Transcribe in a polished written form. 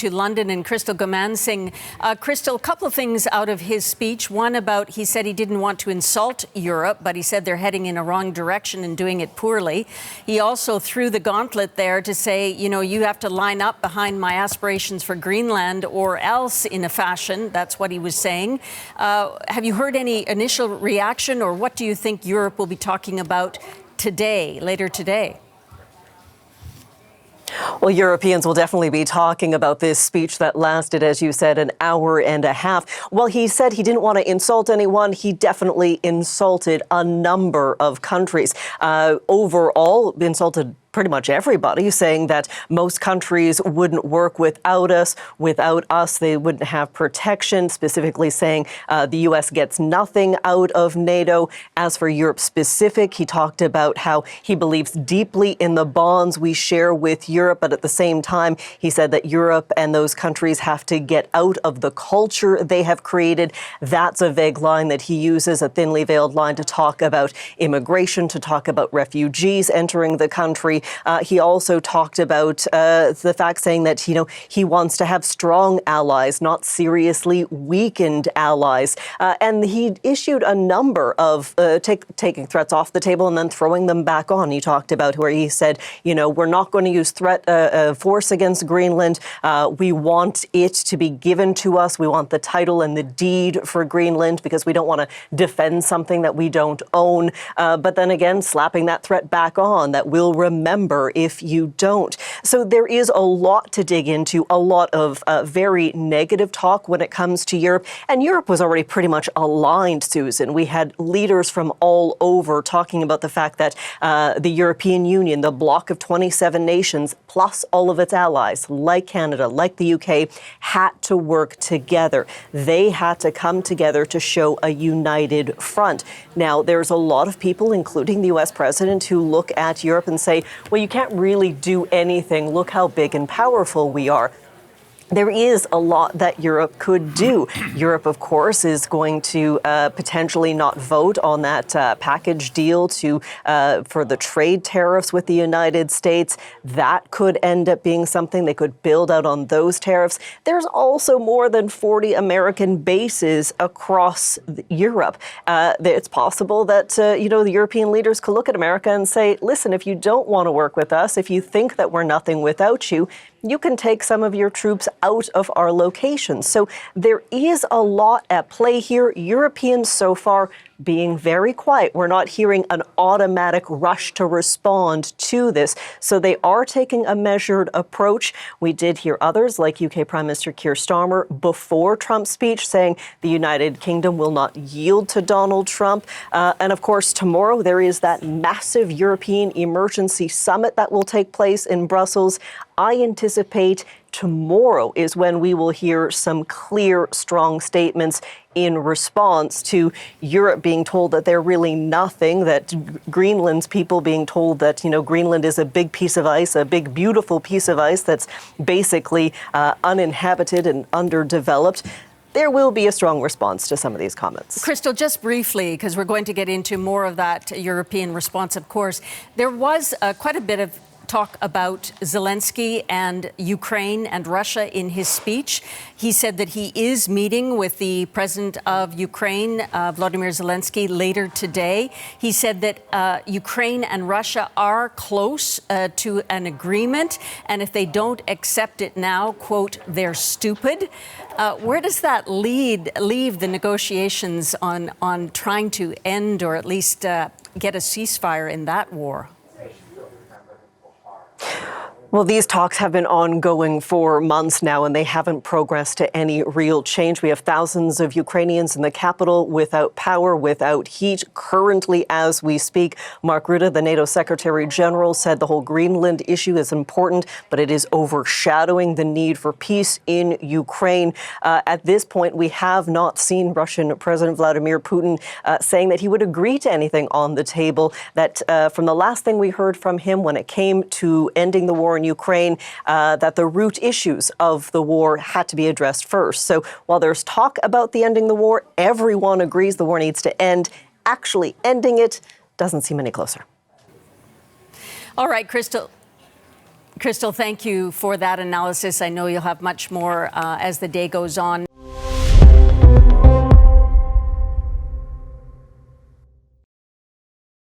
To London and Crystal Gamansing. Crystal, a couple of things out of his speech. One about, he said he didn't want to insult Europe, but he said they're heading in a wrong direction and doing it poorly. He also threw the gauntlet there to say, you know, you have to line up behind my aspirations for Greenland or else, in a fashion. That's what he was saying. Have you heard any initial reaction, or what do you think Europe will be talking about today, later today? Well, Europeans will definitely be talking about this speech that lasted, as you said, an hour and a half. Well, he said he didn't want to insult anyone. He definitely insulted a number of countries. Overall, insulted pretty much everybody, saying that most countries wouldn't work without us. Without us, they wouldn't have protection, specifically saying the U.S. gets nothing out of NATO. As for Europe specific, he talked about how he believes deeply in the bonds we share with Europe, but at the same time, he said that Europe and those countries have to get out of the culture they have created. That's a vague line that he uses, a thinly veiled line to talk about immigration, to talk about refugees entering the country. He also talked about the fact, saying that, you know, he wants to have strong allies, not seriously weakened allies. And he issued a number of taking threats off the table and then throwing them back on. He talked about where he said, you know, we're not going to use force against Greenland. We want it to be given to us. We want the title and the deed for Greenland because we don't want to defend something that we don't own. But then again, slapping that threat back on, that we'll remember if you don't. So there is a lot to dig into, a lot of very negative talk when it comes to Europe. And Europe was already pretty much aligned, Susan. We had leaders from all over talking about the fact that the European Union, the bloc of 27 nations, plus all of its allies, like Canada, like the UK, had to work together. They had to come together to show a united front. Now, there's a lot of people, including the US president, who look at Europe and say, well, you can't really do anything. Look how big and powerful we are. There is a lot that Europe could do. Europe, of course, is going to potentially not vote on that package deal for the trade tariffs with the United States. That could end up being something they could build out on those tariffs. There's also more than 40 American bases across Europe. It's possible that, you know, the European leaders could look at America and say, listen, if you don't want to work with us, if you think that we're nothing without you, you can take some of your troops out of our locations. So there is a lot at play here. Europeans so far being very quiet. We're not hearing an automatic rush to respond to this. So they are taking a measured approach. We did hear others, like UK Prime Minister Keir Starmer, before Trump's speech, saying the United Kingdom will not yield to Donald Trump. And of course, tomorrow there is that massive European emergency summit that will take place in Brussels. I anticipate tomorrow is when we will hear some clear, strong statements in response to Europe being told that they're really nothing, that Greenland's people being told that, you know, Greenland is a big piece of ice, a big, beautiful piece of ice that's basically uninhabited and underdeveloped. There will be a strong response to some of these comments. Crystal, just briefly, because we're going to get into more of that European response, of course, there was quite a bit of talk about Zelensky and Ukraine and Russia in his speech. He said that he is meeting with the president of Ukraine, Volodymyr Zelensky, later today. He said that Ukraine and Russia are close to an agreement, and if they don't accept it now, quote, they're stupid. Where does that leave the negotiations on trying to end or at least get a ceasefire in that war? Well, these talks have been ongoing for months now, and they haven't progressed to any real change. We have thousands of Ukrainians in the capital without power, without heat. Currently, as we speak, Mark Rutte, the NATO Secretary General, said the whole Greenland issue is important, but it is overshadowing the need for peace in Ukraine. At this point, we have not seen Russian President Vladimir Putin saying that he would agree to anything on the table. That from the last thing we heard from him when it came to ending the war in Ukraine, that the root issues of the war had to be addressed first. So while there's talk about the ending the war, everyone agrees the war needs to end. Actually ending it doesn't seem any closer. All right, Crystal. Crystal, thank you for that analysis. I know you'll have much more as the day goes on.